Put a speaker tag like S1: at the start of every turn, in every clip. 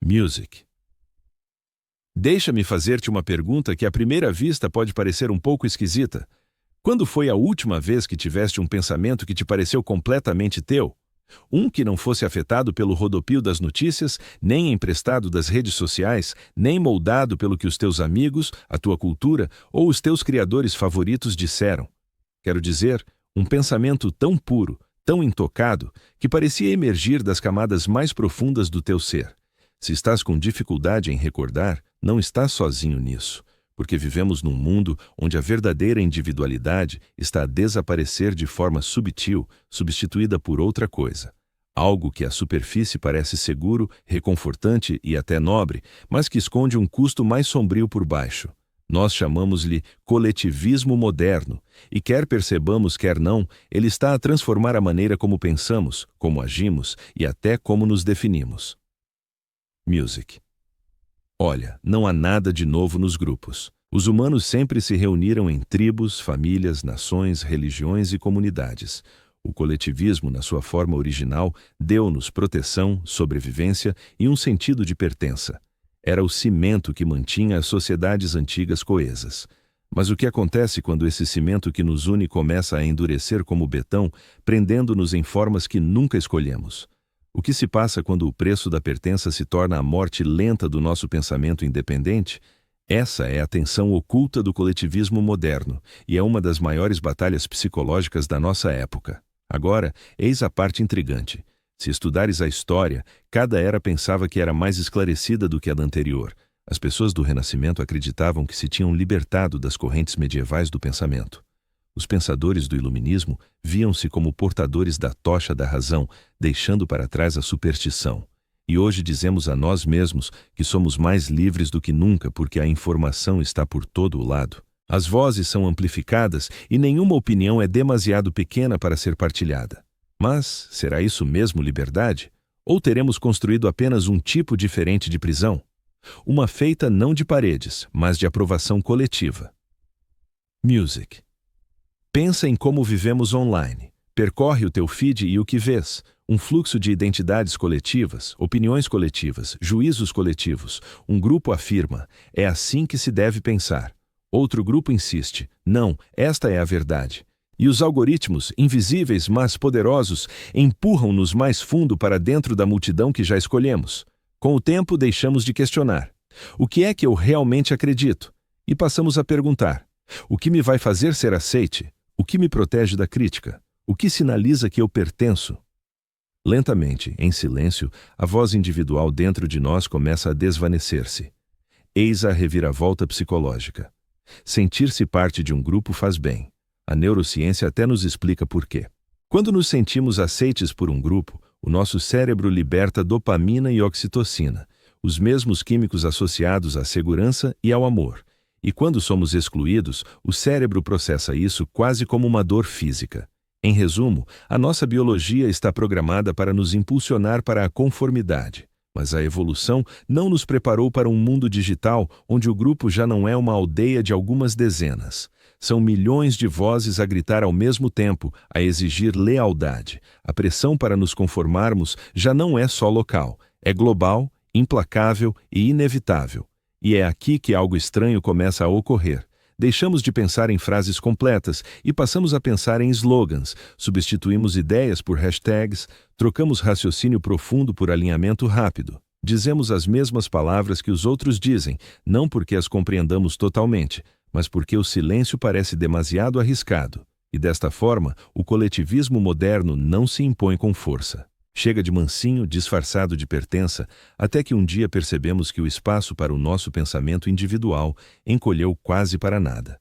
S1: Music. Deixa-me fazer-te uma pergunta que à primeira vista pode parecer um pouco esquisita. Quando foi a última vez que tiveste um pensamento que te pareceu completamente teu? Um que não fosse afetado pelo rodopio das notícias, nem emprestado das redes sociais, nem moldado pelo que os teus amigos, a tua cultura ou os teus criadores favoritos disseram. Quero dizer, um pensamento tão puro, tão intocado, que parecia emergir das camadas mais profundas do teu ser. Se estás com dificuldade em recordar, não estás sozinho nisso, porque vivemos num mundo onde a verdadeira individualidade está a desaparecer de forma subtil, substituída por outra coisa. Algo que à superfície parece seguro, reconfortante e até nobre, mas que esconde um custo mais sombrio por baixo. Nós chamamos-lhe coletivismo moderno, e quer percebamos, quer não, ele está a transformar a maneira como pensamos, como agimos e até como nos definimos. Music. Olha, não há nada de novo nos grupos. Os humanos sempre se reuniram em tribos, famílias, nações, religiões e comunidades. O coletivismo, na sua forma original, deu-nos proteção, sobrevivência e um sentido de pertença. Era o cimento que mantinha as sociedades antigas coesas. Mas o que acontece quando esse cimento que nos une começa a endurecer como betão, prendendo-nos em formas que nunca escolhemos? O que se passa quando o preço da pertença se torna a morte lenta do nosso pensamento independente? Essa é a tensão oculta do coletivismo moderno e é uma das maiores batalhas psicológicas da nossa época. Agora, eis a parte intrigante. Se estudares a história, cada era pensava que era mais esclarecida do que a da anterior. As pessoas do Renascimento acreditavam que se tinham libertado das correntes medievais do pensamento. Os pensadores do Iluminismo viam-se como portadores da tocha da razão, deixando para trás a superstição. E hoje dizemos a nós mesmos que somos mais livres do que nunca porque a informação está por todo o lado. As vozes são amplificadas e nenhuma opinião é demasiado pequena para ser partilhada. Mas será isso mesmo liberdade? Ou teremos construído apenas um tipo diferente de prisão? Uma feita não de paredes, mas de aprovação coletiva. Music. Pensa em como vivemos online. Percorre o teu feed e o que vês? Um fluxo de identidades coletivas, opiniões coletivas, juízos coletivos. Um grupo afirma, é assim que se deve pensar. Outro grupo insiste, não, esta é a verdade. E os algoritmos, invisíveis mas poderosos, empurram-nos mais fundo para dentro da multidão que já escolhemos. Com o tempo, deixamos de questionar. O que é que eu realmente acredito? E passamos a perguntar, o que me vai fazer ser aceite? O que me protege da crítica? O que sinaliza que eu pertenço? Lentamente, em silêncio, a voz individual dentro de nós começa a desvanecer-se. Eis a reviravolta psicológica. Sentir-se parte de um grupo faz bem. A neurociência até nos explica por quê. Quando nos sentimos aceites por um grupo, o nosso cérebro liberta dopamina e oxitocina, os mesmos químicos associados à segurança e ao amor. E quando somos excluídos, o cérebro processa isso quase como uma dor física. Em resumo, a nossa biologia está programada para nos impulsionar para a conformidade. Mas a evolução não nos preparou para um mundo digital onde o grupo já não é uma aldeia de algumas dezenas. São milhões de vozes a gritar ao mesmo tempo, a exigir lealdade. A pressão para nos conformarmos já não é só local, é global, implacável e inevitável. E é aqui que algo estranho começa a ocorrer. Deixamos de pensar em frases completas e passamos a pensar em slogans, substituímos ideias por hashtags, trocamos raciocínio profundo por alinhamento rápido. Dizemos as mesmas palavras que os outros dizem, não porque as compreendamos totalmente, mas porque o silêncio parece demasiado arriscado. E desta forma, o coletivismo moderno não se impõe com força. Chega de mansinho, disfarçado de pertença, até que um dia percebemos que o espaço para o nosso pensamento individual encolheu quase para nada.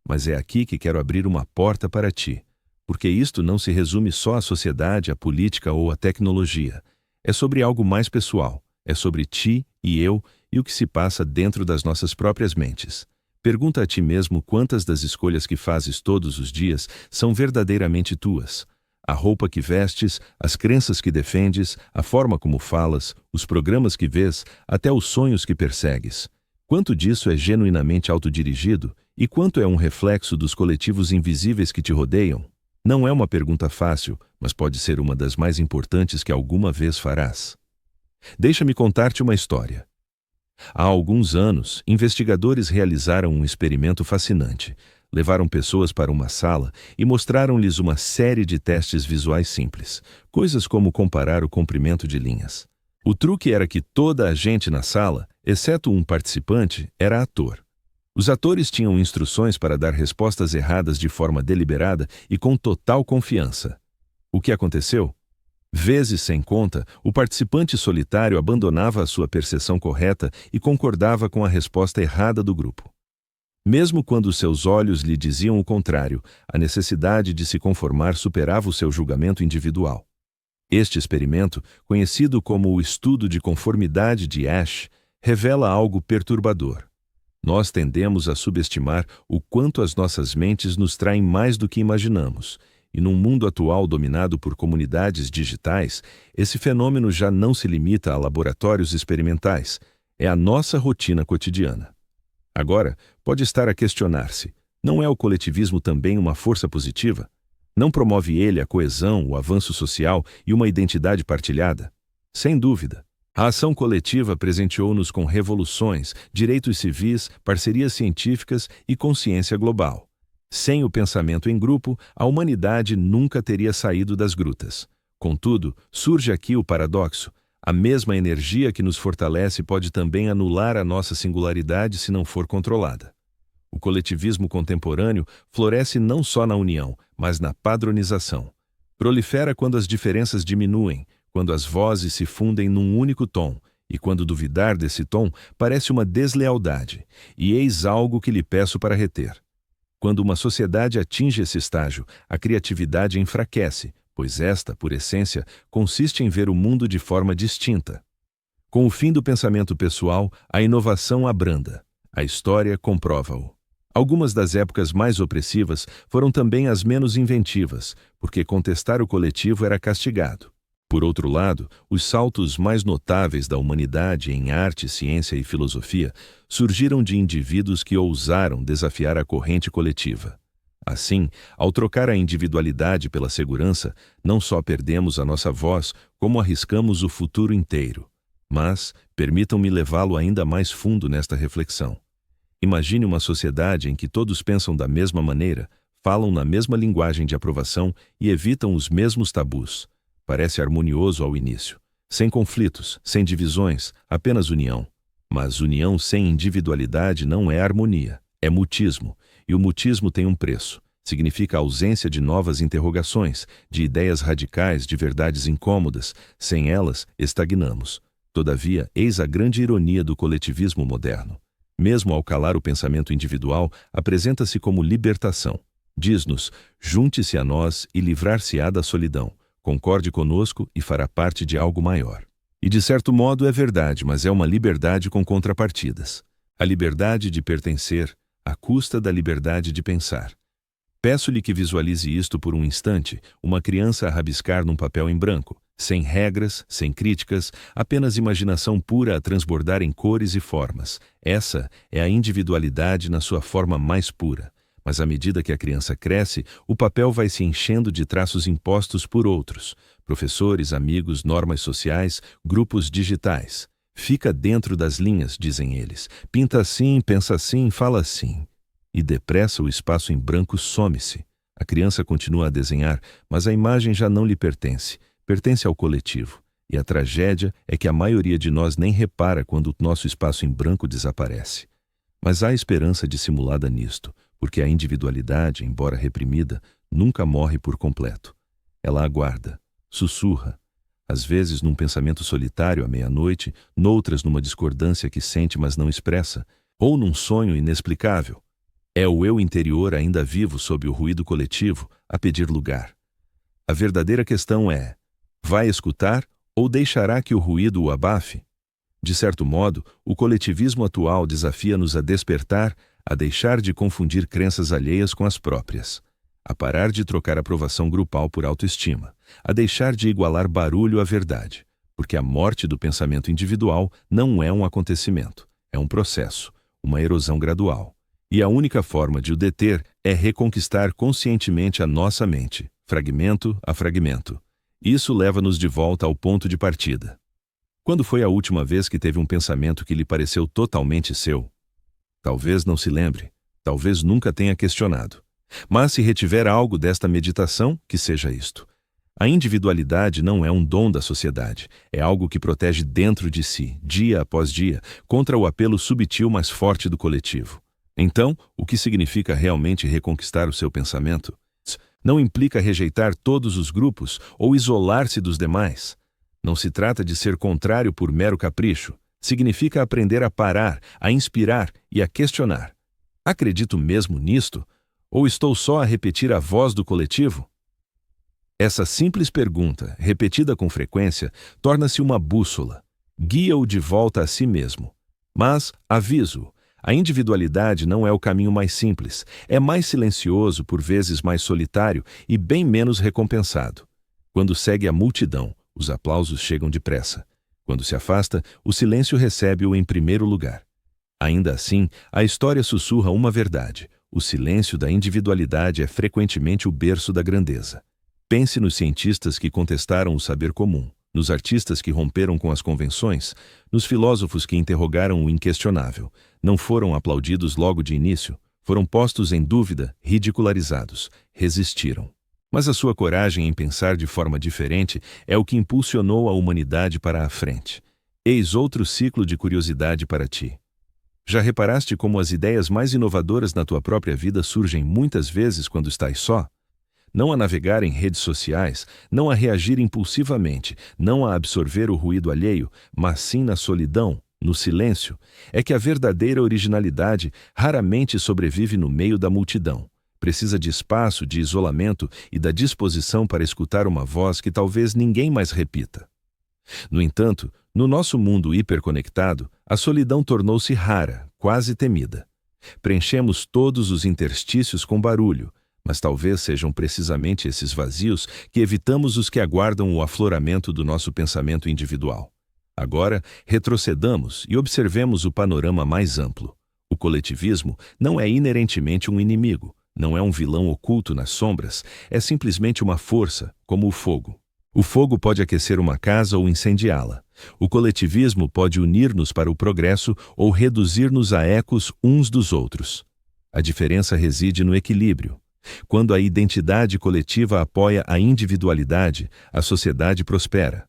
S1: Mas é aqui que quero abrir uma porta para ti, porque isto não se resume só à sociedade, à política ou à tecnologia. É sobre algo mais pessoal, é sobre ti e eu e o que se passa dentro das nossas próprias mentes. Pergunta a ti mesmo quantas das escolhas que fazes todos os dias são verdadeiramente tuas. A roupa que vestes, as crenças que defendes, a forma como falas, os programas que vês, até os sonhos que persegues. Quanto disso é genuinamente autodirigido e quanto é um reflexo dos coletivos invisíveis que te rodeiam? Não é uma pergunta fácil, mas pode ser uma das mais importantes que alguma vez farás. Deixa-me contar-te uma história. Há alguns anos, investigadores realizaram um experimento fascinante. Levaram pessoas para uma sala e mostraram-lhes uma série de testes visuais simples, coisas como comparar o comprimento de linhas. O truque era que toda a gente na sala, exceto um participante, era ator. Os atores tinham instruções para dar respostas erradas de forma deliberada e com total confiança. O que aconteceu? Vezes sem conta, o participante solitário abandonava a sua percepção correta e concordava com a resposta errada do grupo. Mesmo quando seus olhos lhe diziam o contrário, a necessidade de se conformar superava o seu julgamento individual. Este experimento, conhecido como o estudo de conformidade de Asch, revela algo perturbador. Nós tendemos a subestimar o quanto as nossas mentes nos traem mais do que imaginamos, e num mundo atual dominado por comunidades digitais, esse fenômeno já não se limita a laboratórios experimentais, é a nossa rotina cotidiana. Agora, pode estar a questionar-se, não é o coletivismo também uma força positiva? Não promove ele a coesão, o avanço social e uma identidade partilhada? Sem dúvida. A ação coletiva presenteou-nos com revoluções, direitos civis, parcerias científicas e consciência global. Sem o pensamento em grupo, a humanidade nunca teria saído das grutas. Contudo, surge aqui o paradoxo. A mesma energia que nos fortalece pode também anular a nossa singularidade se não for controlada. O coletivismo contemporâneo floresce não só na união, mas na padronização. Prolifera quando as diferenças diminuem, quando as vozes se fundem num único tom, e quando duvidar desse tom parece uma deslealdade, e eis algo que lhe peço para reter. Quando uma sociedade atinge esse estágio, a criatividade enfraquece, pois esta, por essência, consiste em ver o mundo de forma distinta. Com o fim do pensamento pessoal, a inovação abranda. A história comprova-o. Algumas das épocas mais opressivas foram também as menos inventivas, porque contestar o coletivo era castigado. Por outro lado, os saltos mais notáveis da humanidade em arte, ciência e filosofia surgiram de indivíduos que ousaram desafiar a corrente coletiva. Assim, ao trocar a individualidade pela segurança, não só perdemos a nossa voz, como arriscamos o futuro inteiro. Mas, permitam-me levá-lo ainda mais fundo nesta reflexão. Imagine uma sociedade em que todos pensam da mesma maneira, falam na mesma linguagem de aprovação e evitam os mesmos tabus. Parece harmonioso ao início. Sem conflitos, sem divisões, apenas união. Mas união sem individualidade não é harmonia, é mutismo. E o mutismo tem um preço. Significa a ausência de novas interrogações, de ideias radicais, de verdades incômodas. Sem elas, estagnamos. Todavia, eis a grande ironia do coletivismo moderno. Mesmo ao calar o pensamento individual, apresenta-se como libertação. Diz-nos, junte-se a nós e livrar-se-á da solidão. Concorde conosco e fará parte de algo maior. E de certo modo é verdade, mas é uma liberdade com contrapartidas. A liberdade de pertencer, à custa da liberdade de pensar. Peço-lhe que visualize isto por um instante, uma criança a rabiscar num papel em branco, sem regras, sem críticas, apenas imaginação pura a transbordar em cores e formas. Essa é a individualidade na sua forma mais pura. Mas à medida que a criança cresce, o papel vai se enchendo de traços impostos por outros, professores, amigos, normas sociais, grupos digitais. Fica dentro das linhas, dizem eles. Pinta assim, pensa assim, fala assim. E depressa o espaço em branco some-se. A criança continua a desenhar, mas a imagem já não lhe pertence. Pertence ao coletivo. E a tragédia é que a maioria de nós nem repara quando o nosso espaço em branco desaparece. Mas há esperança dissimulada nisto, porque a individualidade, embora reprimida, nunca morre por completo. Ela aguarda, sussurra, às vezes num pensamento solitário à meia-noite, noutras numa discordância que sente mas não expressa, ou num sonho inexplicável. É o eu interior ainda vivo sob o ruído coletivo a pedir lugar. A verdadeira questão é, vai escutar ou deixará que o ruído o abafe? De certo modo, o coletivismo atual desafia-nos a despertar, a deixar de confundir crenças alheias com as próprias, a parar de trocar aprovação grupal por autoestima, a deixar de igualar barulho à verdade, porque a morte do pensamento individual não é um acontecimento, é um processo, uma erosão gradual. E a única forma de o deter é reconquistar conscientemente a nossa mente, fragmento a fragmento. Isso leva-nos de volta ao ponto de partida. Quando foi a última vez que teve um pensamento que lhe pareceu totalmente seu? Talvez não se lembre, talvez nunca tenha questionado. Mas se retiver algo desta meditação, que seja isto. A individualidade não é um dom da sociedade, é algo que protege dentro de si, dia após dia, contra o apelo subtil mais forte do coletivo. Então, o que significa realmente reconquistar o seu pensamento? Não implica rejeitar todos os grupos ou isolar-se dos demais. Não se trata de ser contrário por mero capricho. Significa aprender a parar, a inspirar e a questionar. Acredito mesmo nisto? Ou estou só a repetir a voz do coletivo? Essa simples pergunta, repetida com frequência, torna-se uma bússola. Guia-o de volta a si mesmo. Mas, aviso-o, a individualidade não é o caminho mais simples, é mais silencioso, por vezes mais solitário e bem menos recompensado. Quando segue a multidão, os aplausos chegam depressa. Quando se afasta, o silêncio recebe-o em primeiro lugar. Ainda assim, a história sussurra uma verdade. O silêncio da individualidade é frequentemente o berço da grandeza. Pense nos cientistas que contestaram o saber comum, nos artistas que romperam com as convenções, nos filósofos que interrogaram o inquestionável. Não foram aplaudidos logo de início, foram postos em dúvida, ridicularizados, resistiram. Mas a sua coragem em pensar de forma diferente é o que impulsionou a humanidade para a frente. Eis outro ciclo de curiosidade para ti. Já reparaste como as ideias mais inovadoras na tua própria vida surgem muitas vezes quando estás só? Não a navegar em redes sociais, não a reagir impulsivamente, não a absorver o ruído alheio, mas sim na solidão, no silêncio, é que a verdadeira originalidade raramente sobrevive no meio da multidão. Precisa de espaço, de isolamento e da disposição para escutar uma voz que talvez ninguém mais repita. No entanto, no nosso mundo hiperconectado, a solidão tornou-se rara, quase temida. Preenchemos todos os interstícios com barulho, mas talvez sejam precisamente esses vazios que evitamos os que aguardam o afloramento do nosso pensamento individual. Agora, retrocedamos e observemos o panorama mais amplo. O coletivismo não é inerentemente um inimigo, não é um vilão oculto nas sombras, é simplesmente uma força, como o fogo. O fogo pode aquecer uma casa ou incendiá-la. O coletivismo pode unir-nos para o progresso ou reduzir-nos a ecos uns dos outros. A diferença reside no equilíbrio. Quando a identidade coletiva apoia a individualidade, a sociedade prospera.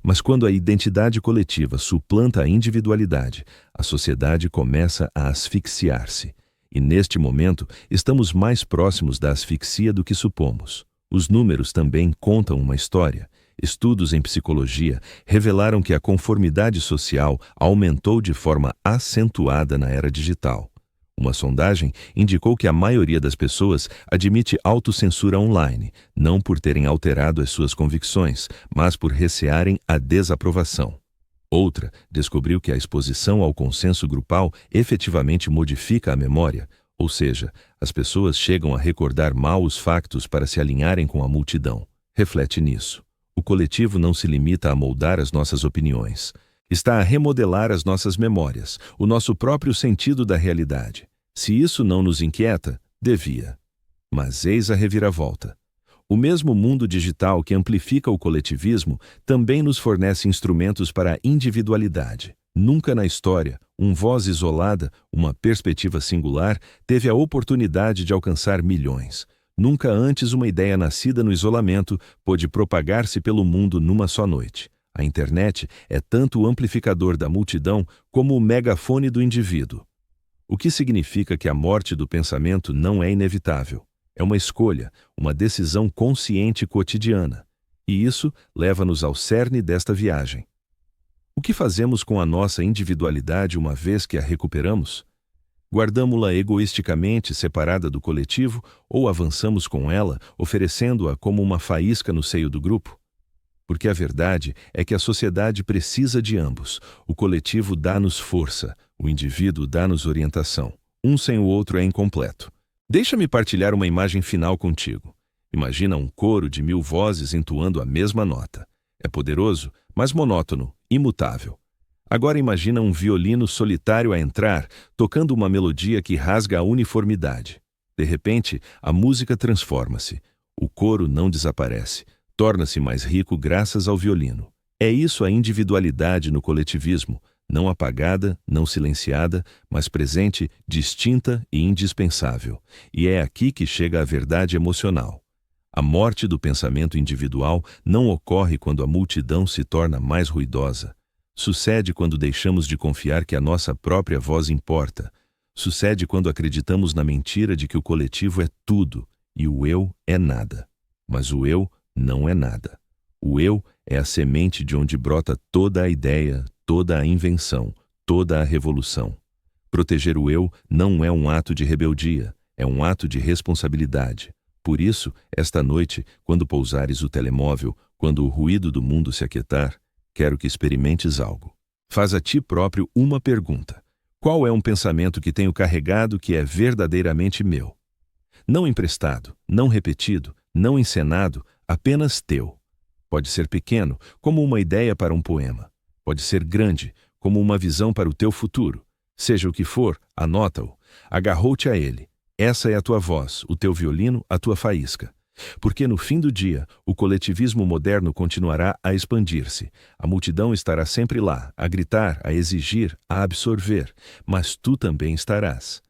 S1: Mas quando a identidade coletiva suplanta a individualidade, a sociedade começa a asfixiar-se. E neste momento, estamos mais próximos da asfixia do que supomos. Os números também contam uma história. Estudos em psicologia revelaram que a conformidade social aumentou de forma acentuada na era digital. Uma sondagem indicou que a maioria das pessoas admite autocensura online, não por terem alterado as suas convicções, mas por recearem a desaprovação. Outra descobriu que a exposição ao consenso grupal efetivamente modifica a memória, ou seja, as pessoas chegam a recordar mal os factos para se alinharem com a multidão. Reflete nisso. O coletivo não se limita a moldar as nossas opiniões. Está a remodelar as nossas memórias, o nosso próprio sentido da realidade. Se isso não nos inquieta, devia. Mas eis a reviravolta. O mesmo mundo digital que amplifica o coletivismo também nos fornece instrumentos para a individualidade. Nunca na história, uma voz isolada, uma perspectiva singular, teve a oportunidade de alcançar milhões. Nunca antes uma ideia nascida no isolamento pôde propagar-se pelo mundo numa só noite. A internet é tanto o amplificador da multidão como o megafone do indivíduo. O que significa que a morte do pensamento não é inevitável. É uma escolha, uma decisão consciente cotidiana. E isso leva-nos ao cerne desta viagem. O que fazemos com a nossa individualidade uma vez que a recuperamos? Guardamo-la egoisticamente separada do coletivo ou avançamos com ela, oferecendo-a como uma faísca no seio do grupo? Porque a verdade é que a sociedade precisa de ambos. O coletivo dá-nos força, o indivíduo dá-nos orientação. Um sem o outro é incompleto. Deixa-me partilhar uma imagem final contigo. Imagina um coro de 1000 vozes entoando a mesma nota. É poderoso, mas monótono, imutável. Agora imagina um violino solitário a entrar, tocando uma melodia que rasga a uniformidade. De repente, a música transforma-se. O coro não desaparece. Torna-se mais rico graças ao violino. É isso a individualidade no coletivismo, não apagada, não silenciada, mas presente, distinta e indispensável. E é aqui que chega a verdade emocional. A morte do pensamento individual não ocorre quando a multidão se torna mais ruidosa. Sucede quando deixamos de confiar que a nossa própria voz importa. Sucede quando acreditamos na mentira de que o coletivo é tudo e o eu é nada. Mas o eu não é nada. O eu é a semente de onde brota toda a ideia, toda a invenção, toda a revolução. Proteger o eu não é um ato de rebeldia, é um ato de responsabilidade. Por isso, esta noite, quando pousares o telemóvel, quando o ruído do mundo se aquietar, quero que experimentes algo. Faz a ti próprio uma pergunta. Qual é um pensamento que tenho carregado que é verdadeiramente meu? Não emprestado, não repetido, não encenado, apenas teu. Pode ser pequeno, como uma ideia para um poema. Pode ser grande, como uma visão para o teu futuro. Seja o que for, anota-o. Agarrou-te a ele. Essa é a tua voz, o teu violino, a tua faísca. Porque no fim do dia, o coletivismo moderno continuará a expandir-se. A multidão estará sempre lá, a gritar, a exigir, a absorver, mas tu também estarás.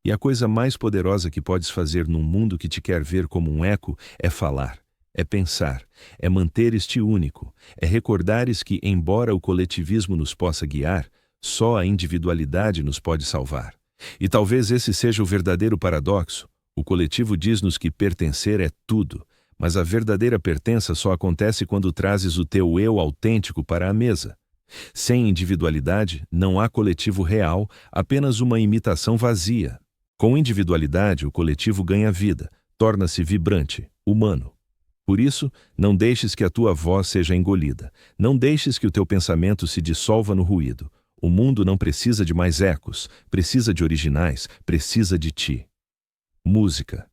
S1: E a coisa mais poderosa que podes fazer num mundo que te quer ver como um eco é falar, é pensar, é manteres-te único, é recordares que, embora o coletivismo nos possa guiar, só a individualidade nos pode salvar. E talvez esse seja o verdadeiro paradoxo. O coletivo diz-nos que pertencer é tudo, mas a verdadeira pertença só acontece quando trazes o teu eu autêntico para a mesa. Sem individualidade, não há coletivo real, apenas uma imitação vazia. Com individualidade, o coletivo ganha vida, torna-se vibrante, humano. Por isso, não deixes que a tua voz seja engolida. Não deixes que o teu pensamento se dissolva no ruído. O mundo não precisa de mais ecos, precisa de originais, precisa de ti. Música.